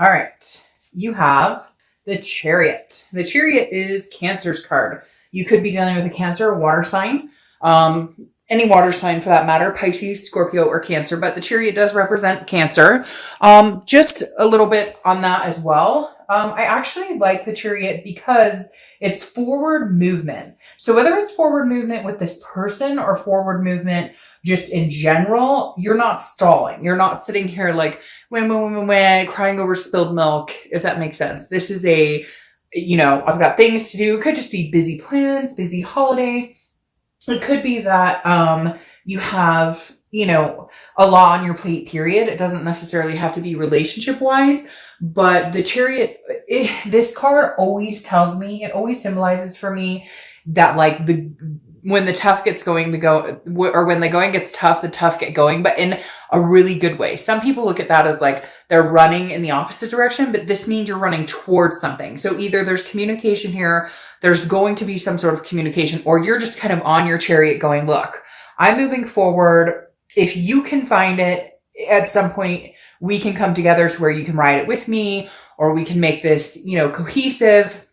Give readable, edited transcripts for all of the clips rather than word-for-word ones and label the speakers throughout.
Speaker 1: All right. You have the Chariot. The Chariot is Cancer's card. You could be dealing with a Cancer, water sign, any water sign for that matter, Pisces, Scorpio, or Cancer. But the Chariot does represent Cancer. Just a little bit on that as well. I actually like the Chariot because it's forward movement. So whether it's forward movement with this person or forward movement just in general, you're not stalling. You're not sitting here like, when, crying over spilled milk, if that makes sense. This is I've got things to do. It could just be busy plans, busy holiday. It could be that you have, a lot on your plate, period. It doesn't necessarily have to be relationship wise, but the Chariot, this card always tells me, it always symbolizes for me that like when the tough gets going, or when the going gets tough, the tough get going, but in a really good way. Some people look at that as like they're running in the opposite direction, but this means you're running towards something. So either there's communication here, there's going to be some sort of communication, or you're just kind of on your Chariot going, look, I'm moving forward. If you can find it at some point, we can come together to where you can ride it with me, or we can make this, cohesive,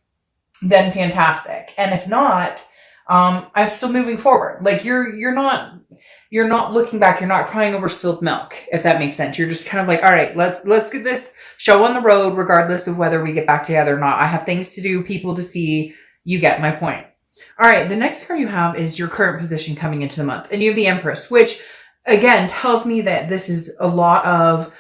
Speaker 1: then fantastic. And if not, I'm still moving forward. Like you're not looking back. You're not crying over spilled milk, if that makes sense. You're just kind of like, all right, let's get this show on the road, regardless of whether we get back together or not. I have things to do, people to see. You get my point. All right. The next card you have is your current position coming into the month, and you have the Empress, which again tells me that this is a lot of,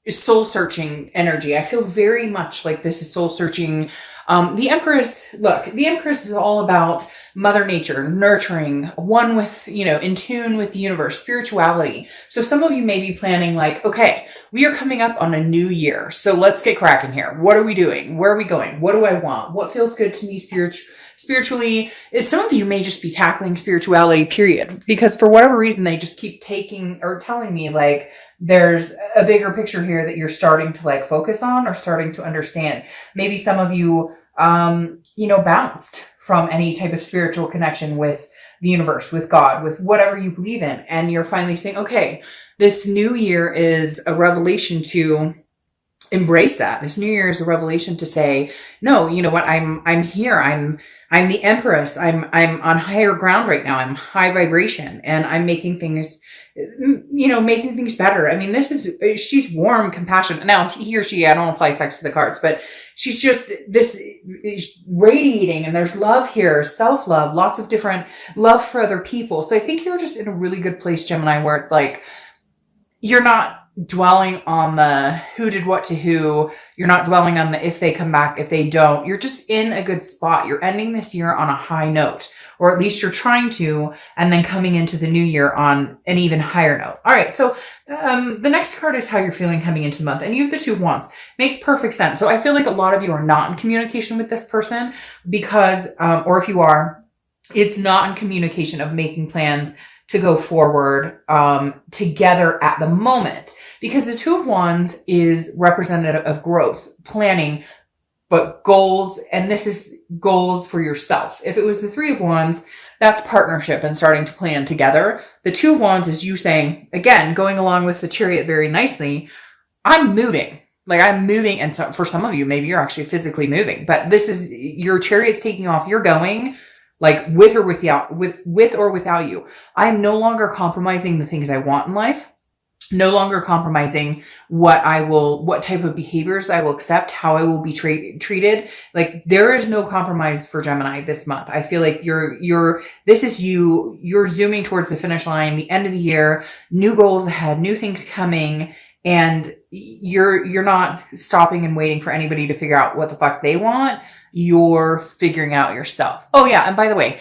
Speaker 1: soul searching energy. I feel very much like this is soul searching. The Empress is all about Mother Nature, nurturing, one with, in tune with the universe, spirituality. So some of you may be planning like, okay, we are coming up on a new year. So let's get cracking here. What are we doing? Where are we going? What do I want? What feels good to me spiritually? Some of you may just be tackling spirituality, period, because for whatever reason, they just keep taking or telling me like, there's a bigger picture here that you're starting to like focus on or starting to understand. Maybe some of you, bounced from any type of spiritual connection with the universe, with God, with whatever you believe in. And you're finally saying, okay, this new year is a revelation to embrace that. This new year is a revelation to say, no, you know what? I'm here. I'm the Empress. I'm on higher ground right now. I'm high vibration and I'm making things, making things better. I mean, she's warm, compassionate. Now he or she, I don't apply sex to the cards, but she's just this radiating, and there's love here, self-love, lots of different love for other people. So I think you're just in a really good place, Gemini, where it's like, you're not dwelling on the who did what to who. You're not dwelling on the if they come back, if they don't. You're just in a good spot. You're ending this year on a high note, or at least you're trying to, and then coming into the new year on an even higher note. All right. So the next card is how you're feeling coming into the month, and you have the Two of Wands. Makes perfect sense. So I feel like a lot of you are not in communication with this person because, or if you are, it's not in communication of making plans to go forward together at the moment. Because the Two of Wands is representative of growth, planning, but goals, and this is goals for yourself. If it was the Three of Wands, that's partnership and starting to plan together. The Two of Wands is you saying, again, going along with the Chariot very nicely, I'm moving. Like I'm moving, and so for some of you, maybe you're actually physically moving, but this is your Chariot's taking off, you're going, like with or without you. I'm no longer compromising the things I want in life. No longer compromising what type of behaviors I will accept, how I will be treated. Like there is no compromise for Gemini this month. I feel like you're zooming towards the finish line, the end of the year, new goals ahead, new things coming, and you're not stopping and waiting for anybody to figure out what the fuck they want. You're figuring out yourself. Oh yeah. And by the way,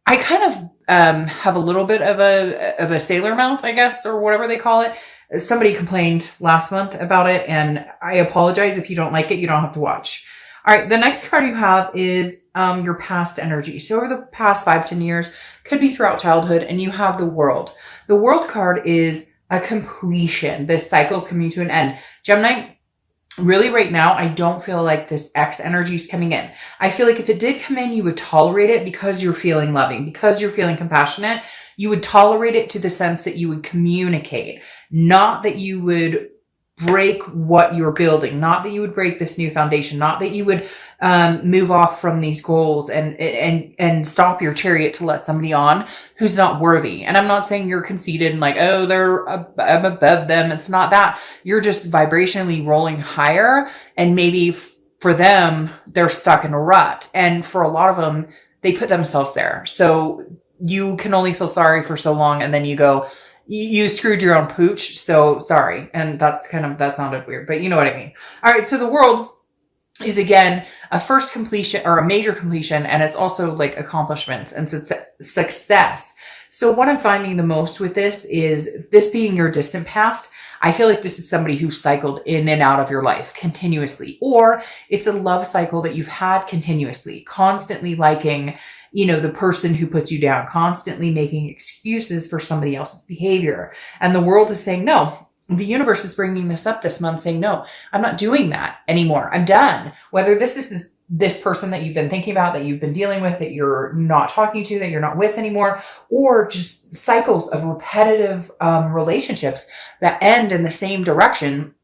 Speaker 1: I kind of have a little bit of a sailor mouth, I guess, or whatever they call it. Somebody complained last month about it, and I apologize. If you don't like it, you don't have to watch. All right, the next card you have is your past energy. So over the past 5-10 years, could be throughout childhood, and you have the World. The World card is a completion. This cycle is coming to an end. Gemini, really right now, I don't feel like this X energy is coming in. I feel like if it did come in, you would tolerate it because you're feeling loving, because you're feeling compassionate. You would tolerate it to the sense that you would communicate, not that you would break what you're building, not that you would break this new foundation, not that you would move off from these goals and stop your chariot to let somebody on who's not worthy. And I'm not saying you're conceited and like, oh, I'm above them. It's not that. You're just vibrationally rolling higher, and maybe for them, they're stuck in a rut. And for a lot of them, they put themselves there. So you can only feel sorry for so long, and then you go, you screwed your own pooch, so sorry. And that sounded weird, but you know what I mean. All right, so the world is, again, a first completion or a major completion, and it's also like accomplishments and success. So what I'm finding the most with this is this being your distant past. I feel like this is somebody who cycled in and out of your life continuously, or it's a love cycle that you've had continuously, constantly liking, the person who puts you down, constantly making excuses for somebody else's behavior. And the world is saying, no, the universe is bringing this up this month saying, no, I'm not doing that anymore. I'm done. Whether this is this person that you've been thinking about, that you've been dealing with, that you're not talking to, that you're not with anymore, or just cycles of repetitive relationships that end in the same direction.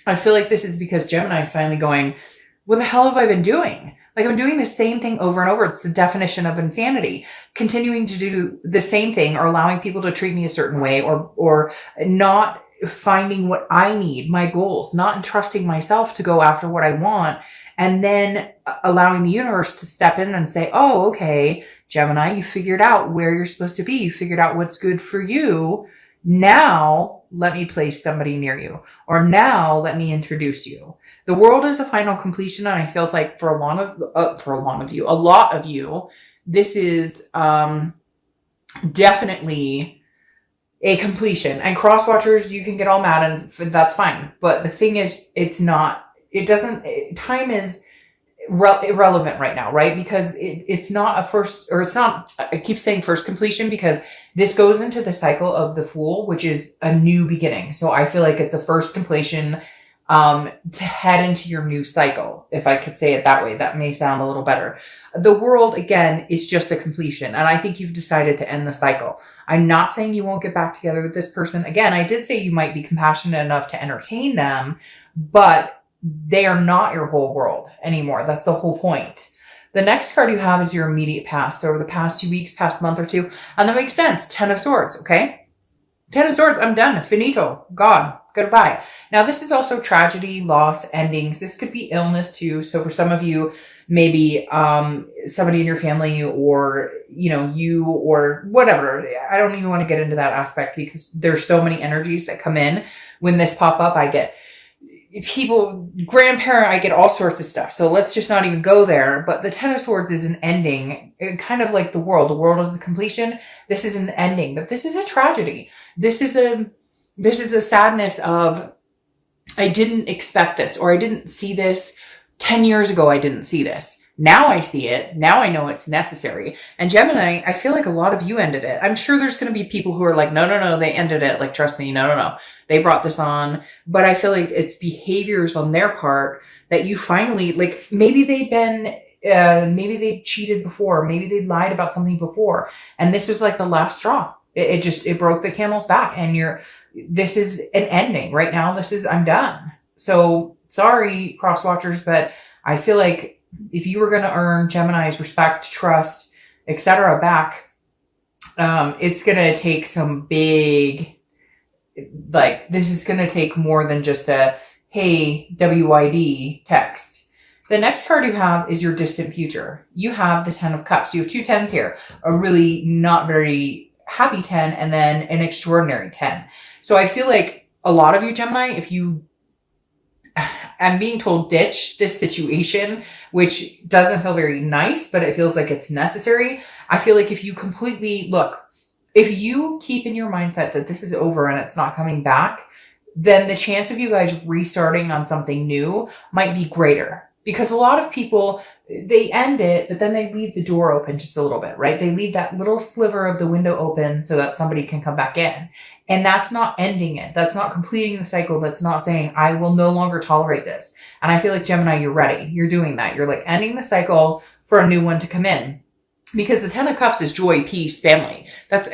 Speaker 1: I feel like this is because Gemini is finally going, what the hell have I been doing? Like, I'm doing the same thing over and over. It's the definition of insanity. Continuing to do the same thing, or allowing people to treat me a certain way, or not finding what I need, my goals, not entrusting myself to go after what I want, and then allowing the universe to step in and say, oh, okay, Gemini, you figured out where you're supposed to be. You figured out what's good for you. Now let me place somebody near you, or now let me introduce you. The world is a final completion. And I feel like for a lot of you, this is, definitely a completion. And cross watchers, you can get all mad, and that's fine. But the thing is, time is irrelevant right now, right? Because it's not a first, or it's not, I keep saying first completion because this goes into the cycle of the Fool, which is a new beginning. So I feel like it's a first completion to head into your new cycle. If I could say it that way, that may sound a little better. The world, again, is just a completion. And I think you've decided to end the cycle. I'm not saying you won't get back together with this person. Again, I did say you might be compassionate enough to entertain them, but they are not your whole world anymore. That's the whole point. The next card you have is your immediate past. So over the past few weeks, past month or two, and that makes sense. 10 of Swords, okay? 10 of Swords, I'm done. Finito. Gone. Goodbye. Now, this is also tragedy, loss, endings. This could be illness too. So for some of you, maybe somebody in your family, or, you, or whatever. I don't even want to get into that aspect because there's so many energies that come in. When this pop up, I get people, grandparent, I get all sorts of stuff. So let's just not even go there. But the 10 of Swords is an ending, kind of like the world. The world is a completion. This is an ending, but this is a tragedy. This is a sadness of, I didn't expect this, or I didn't see this 10 years ago. I didn't see this. Now I see it. Now I know it's necessary. And Gemini, I feel like a lot of you ended it. I'm sure there's going to be people who are like, no, they ended it. Like, trust me, no. They brought this on. But I feel like it's behaviors on their part that you finally, like, maybe maybe they cheated before. Maybe they lied about something before. And this is like the last straw. It broke the camel's back, and this is an ending right now. I'm done. So sorry, cross watchers, but I feel like if you were going to earn Gemini's respect, trust, etc. back, it's going to take some big, this is going to take more than just a, hey, WYD text. The next card you have is your distant future. You have the 10 of Cups. You have two 10s here, a really not very happy 10, and then an extraordinary 10. So I feel like a lot of you, Gemini, I'm being told ditch this situation, which doesn't feel very nice, but it feels like it's necessary. I feel like if you keep in your mindset that this is over and it's not coming back, then the chance of you guys restarting on something new might be greater. Because a lot of people, they end it, but then they leave the door open just a little bit, right? They leave that little sliver of the window open so that somebody can come back in. And that's not ending it. That's not completing the cycle. That's not saying, I will no longer tolerate this. And I feel like, Gemini, you're ready. You're doing that. You're like ending the cycle for a new one to come in. Because the 10 of Cups is joy, peace, family. That's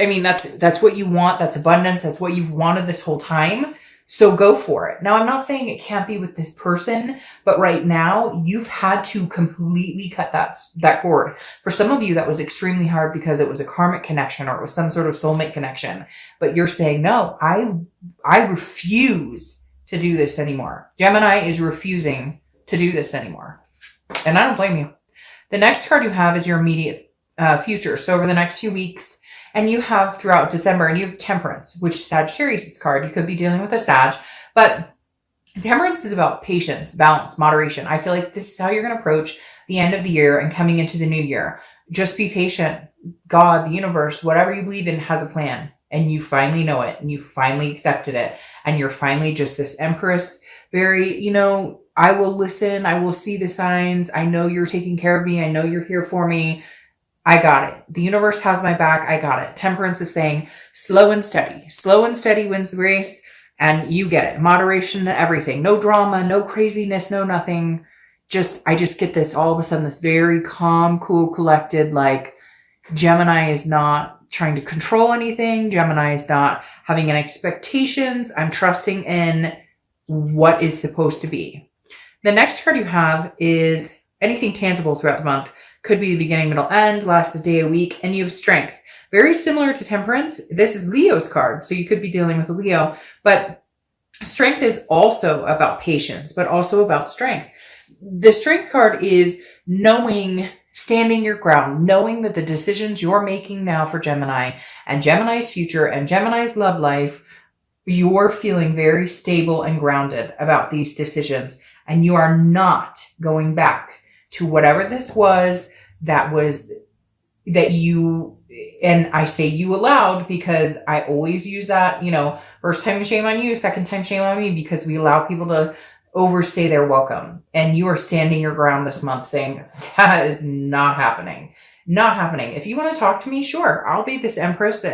Speaker 1: what you want. That's abundance. That's what you've wanted this whole time. So go for it. Now, I'm not saying it can't be with this person, but right now you've had to completely cut that cord. For some of you, that was extremely hard because it was a karmic connection or it was some sort of soulmate connection. But you're saying, no, I refuse to do this anymore. Gemini is refusing to do this anymore. And I don't blame you. The next card you have is your immediate future. So over the next few weeks, and you have throughout December, and you have Temperance, which is Sagittarius' card. You could be dealing with a Sag, but Temperance is about patience, balance, moderation. I feel like this is how you're going to approach the end of the year and coming into the new year. Just be patient. God, the universe, whatever you believe in has a plan, and you finally know it, and you finally accepted it, and you're finally just this Empress, very, I will listen. I will see the signs. I know you're taking care of me. I know you're here for me. I got it. The universe has my back. I got it. Temperance is saying slow and steady. Slow and steady wins the race, and you get it. Moderation and everything. No drama, no craziness, no nothing. I just get this all of a sudden, this very calm, cool, collected, like Gemini is not trying to control anything. Gemini is not having any expectations. I'm trusting in what is supposed to be. The next card you have is anything tangible throughout the month. Could be the beginning, middle, end, last a day, a week, and you have Strength. Very similar to Temperance. This is Leo's card, so you could be dealing with a Leo, but Strength is also about patience, but also about strength. The Strength card is knowing, standing your ground, knowing that the decisions you're making now for Gemini and Gemini's future and Gemini's love life, you're feeling very stable and grounded about these decisions, and you are not going back to whatever this was that you, and I say you aloud because I always use that, first time shame on you, second time shame on me, because we allow people to overstay their welcome. And you are standing your ground this month saying, that is not happening. Not happening. If you want to talk to me, sure, I'll be this Empress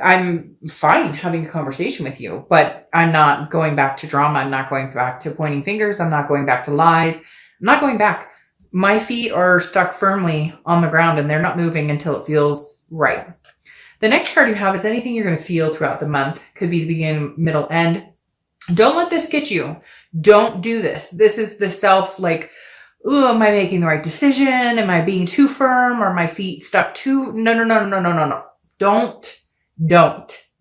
Speaker 1: I'm fine having a conversation with you, but I'm not going back to drama. I'm not going back to pointing fingers. I'm not going back to lies. I'm not going back. My feet are stuck firmly on the ground and they're not moving until it feels right. The next card you have is anything you're going to feel throughout the month. Could be the beginning, middle, end. Don't let this get you. Don't do this. This is the self, like, ooh, am I making the right decision? Am I being too firm? Are my feet stuck too? No. Don't.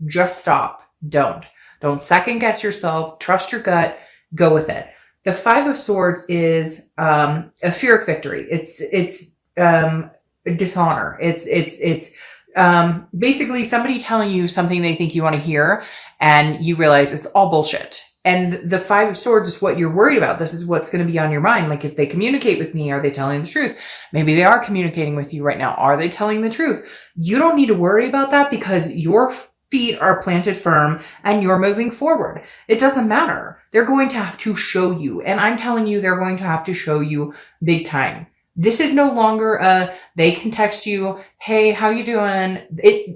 Speaker 1: Just stop. Don't second guess yourself. Trust your gut. Go with it. The Five of Swords is a Pyrrhic victory. It's dishonor. It's basically somebody telling you something they think you want to hear, and you realize it's all bullshit. And the Five of Swords is what you're worried about. This is what's going to be on your mind. Like, if they communicate with me, are they telling the truth? Maybe they are communicating with you right now. Are they telling the truth? You don't need to worry about that because your feet are planted firm and you're moving forward. It doesn't matter. They're going to have to show you. And I'm telling you, they're going to have to show you big time. This is no longer they can text you, hey, how you doing?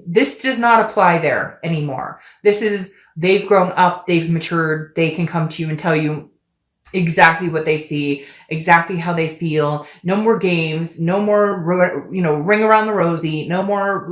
Speaker 1: This does not apply there anymore. This is, they've grown up, they've matured, they can come to you and tell you exactly what they see, exactly how they feel. No more games, no more, ring around the rosy, no more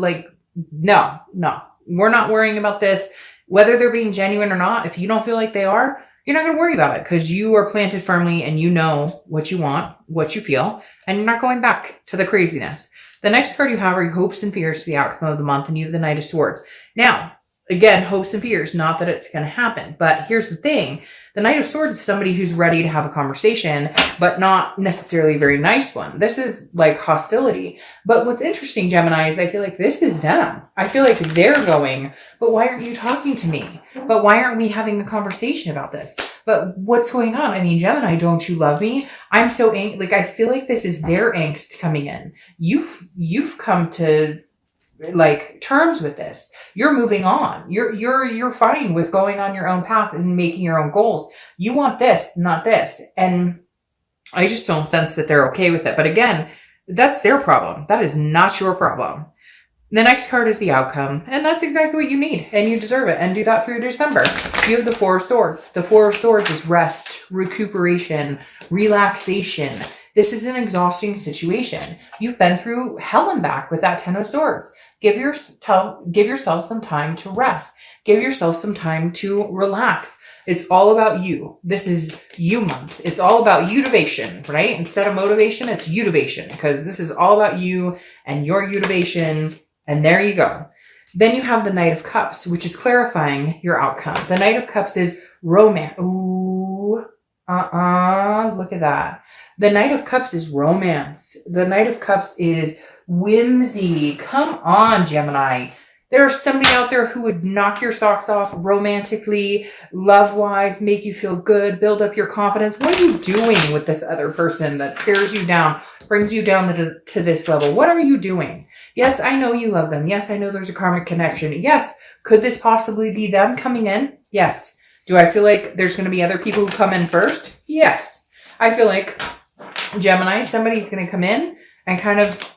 Speaker 1: no. We're not worrying about this. Whether they're being genuine or not, if you don't feel like they are, you're not going to worry about it because you are planted firmly and you know what you want, what you feel, and you're not going back to the craziness. The next card you have are your hopes and fears for the outcome of the month, and you have the Knight of Swords. Now, again, hopes and fears, not that it's going to happen, but here's the thing. The Knight of Swords is somebody who's ready to have a conversation, but not necessarily a very nice one. This is like hostility. But what's interesting, Gemini, is I feel like this is them. I feel like they're going, but why aren't you talking to me? But why aren't we having a conversation about this? But what's going on? I mean, Gemini, don't you love me? I'm so angry. I feel like this is their angst coming in. You've come to terms with this. You're moving on. You're fine with going on your own path and making your own goals. You want this, not this. And I just don't sense that they're okay with it. But again, that's their problem. That is not your problem. The next card is the outcome, and that's exactly what you need, and you deserve it, and do that through December. You have the Four of Swords. The Four of Swords is rest, recuperation, relaxation. This is an exhausting situation. You've been through hell and back with that Ten of Swords. Give yourself some time to rest. Give yourself some time to relax. It's all about you. This is you month. It's all about utivation, right? Instead of motivation, it's utivation, because this is all about you and your utivation. And there you go. Then you have the Knight of Cups, which is clarifying your outcome. The Knight of Cups is romance. Ooh, look at that. The Knight of Cups is romance. The Knight of Cups is whimsy. Come on, Gemini. There's somebody out there who would knock your socks off romantically, love-wise, make you feel good, build up your confidence. What are you doing with this other person that tears you down, brings you down to this level? What are you doing? Yes, I know you love them. Yes, I know there's a karmic connection. Yes, could this possibly be them coming in? Yes. Do I feel like there's going to be other people who come in first? Yes. I feel like, Gemini, somebody's going to come in and kind of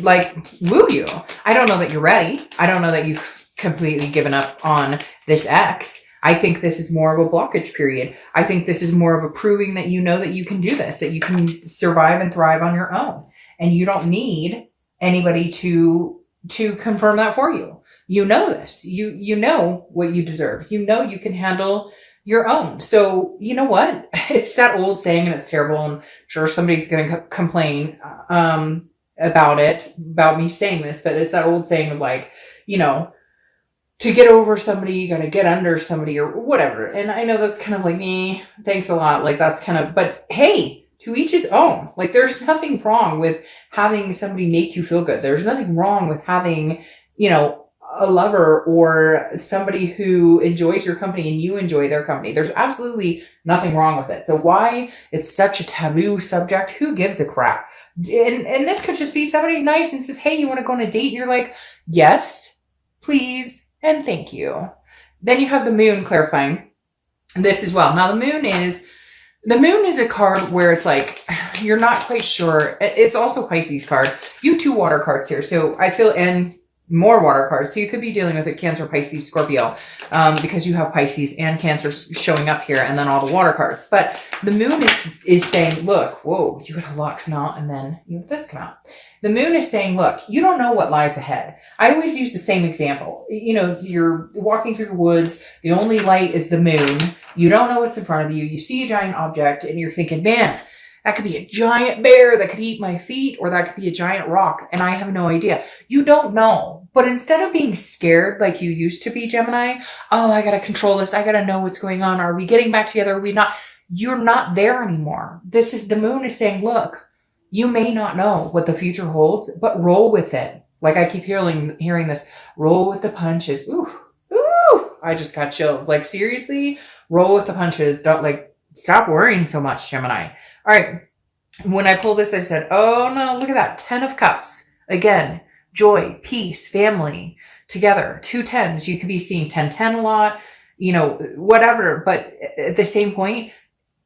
Speaker 1: like woo you. I don't know that you're ready. I don't know that you've completely given up on this ex. I think this is more of a blockage period. I think this is more of a proving that you know that you can do this, that you can survive and thrive on your own. And you don't need anybody to confirm that for you. You know this. You know what you deserve. You know you can handle your own. So you know what? It's that old saying, and it's terrible. I'm sure somebody's going to complain about me saying this, but it's that old saying of like, you know, to get over somebody, you got to get under somebody or whatever. And I know that's kind of like, thanks a lot. Like that's kind of, but hey, to each his own. Like there's nothing wrong with having somebody make you feel good. There's nothing wrong with having, you know, a lover or somebody who enjoys your company and you enjoy their company. There's absolutely nothing wrong with it. So why it's such a taboo subject, who gives a crap? And this could just be somebody's nice and says, hey, you want to go on a date? And you're like, yes, please, and thank you. Then you have the Moon clarifying this as well. Now the Moon is a card where it's like, you're not quite sure. It's also Pisces card. You have 2 water cards here. So I feel, and more water cards. So you could be dealing with a Cancer, Pisces, Scorpio, because you have Pisces and Cancer showing up here and then all the water cards. But the Moon is saying, look, whoa, you had a lot come out and then you have this come out. The Moon is saying, look, you don't know what lies ahead. I always use the same example. You know, you're walking through the woods. The only light is the moon. You don't know what's in front of you. You see a giant object and you're thinking, man, that could be a giant bear that could eat my feet, or that could be a giant rock, and I have no idea. You don't know. But instead of being scared like you used to be, Gemini, oh, I got to control this. I got to know what's going on. Are we getting back together? Are we not? You're not there anymore. This is the Moon is saying, look, you may not know what the future holds, but roll with it. Like I keep hearing this, roll with the punches. Ooh, I just got chills. Like seriously, roll with the punches. Don't stop worrying so much, Gemini. All right. When I pulled this, I said, oh no, look at that. 10 of Cups. Again, joy, peace, family, together. 2 10s. You could be seeing 10-10 a lot, you know, whatever. But at the same point,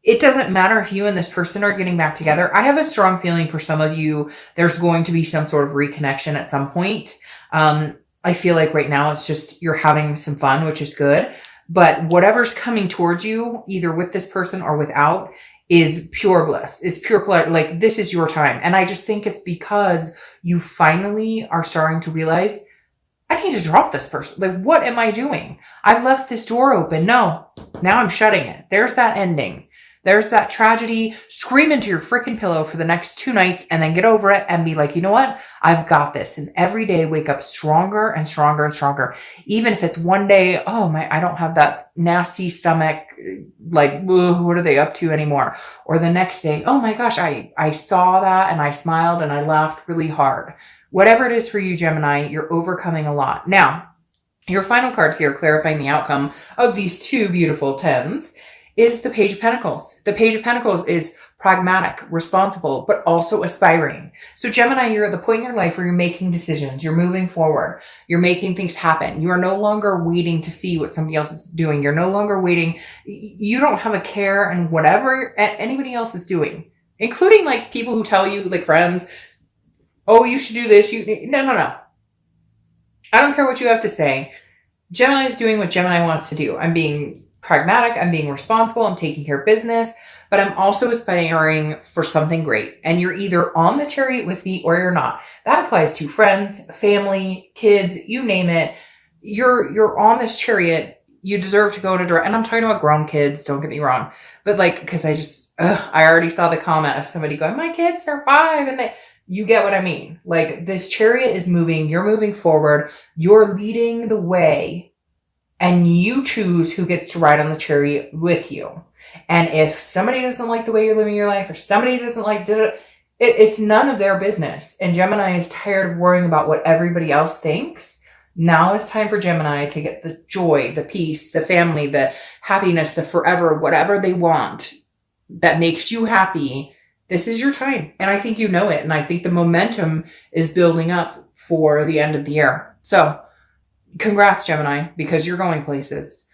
Speaker 1: it doesn't matter if you and this person are getting back together. I have a strong feeling for some of you, there's going to be some sort of reconnection at some point. I feel like right now it's just you're having some fun, which is good. But whatever's coming towards you, either with this person or without, is pure bliss. It's pure pleasure. Like this is your time. And I just think it's because you finally are starting to realize, I need to drop this person. Like, what am I doing? I've left this door open. No, now I'm shutting it. There's that ending. There's that tragedy. Scream into your freaking pillow for the next 2 nights and then get over it and be like, you know what? I've got this. And every day wake up stronger and stronger and stronger. Even if it's one day, oh my, I don't have that nasty stomach. Like, ugh, what are they up to anymore? Or the next day, oh my gosh, I saw that and I smiled and I laughed really hard. Whatever it is for you, Gemini, you're overcoming a lot. Now, your final card here, clarifying the outcome of these 2 beautiful 10s, is the Page of Pentacles. The Page of Pentacles is pragmatic, responsible, but also aspiring. So Gemini, you're at the point in your life where you're making decisions. You're moving forward. You're making things happen. You are no longer waiting to see what somebody else is doing. You're no longer waiting. You don't have a care in whatever anybody else is doing, including like people who tell you, like friends, oh, you should do this. No. I don't care what you have to say. Gemini is doing what Gemini wants to do. I'm being pragmatic. I'm being responsible. I'm taking care of business, but I'm also aspiring for something great. And you're either on the chariot with me or you're not. That applies to friends, family, kids, you name it. you're on this chariot. You deserve to go in a direction. And I'm talking about grown kids. Don't get me wrong. But like, cause I already saw the comment of somebody going, my kids are 5 and you get what I mean. Like this chariot is moving. You're moving forward. You're leading the way and you choose who gets to ride on the chariot with you. And if somebody doesn't like the way you're living your life or somebody doesn't like it's none of their business. And Gemini is tired of worrying about what everybody else thinks. Now it's time for Gemini to get the joy, the peace, the family, the happiness, the forever, whatever they want that makes you happy. This is your time. And I think you know it. And I think the momentum is building up for the end of the year. So congrats, Gemini, because you're going places.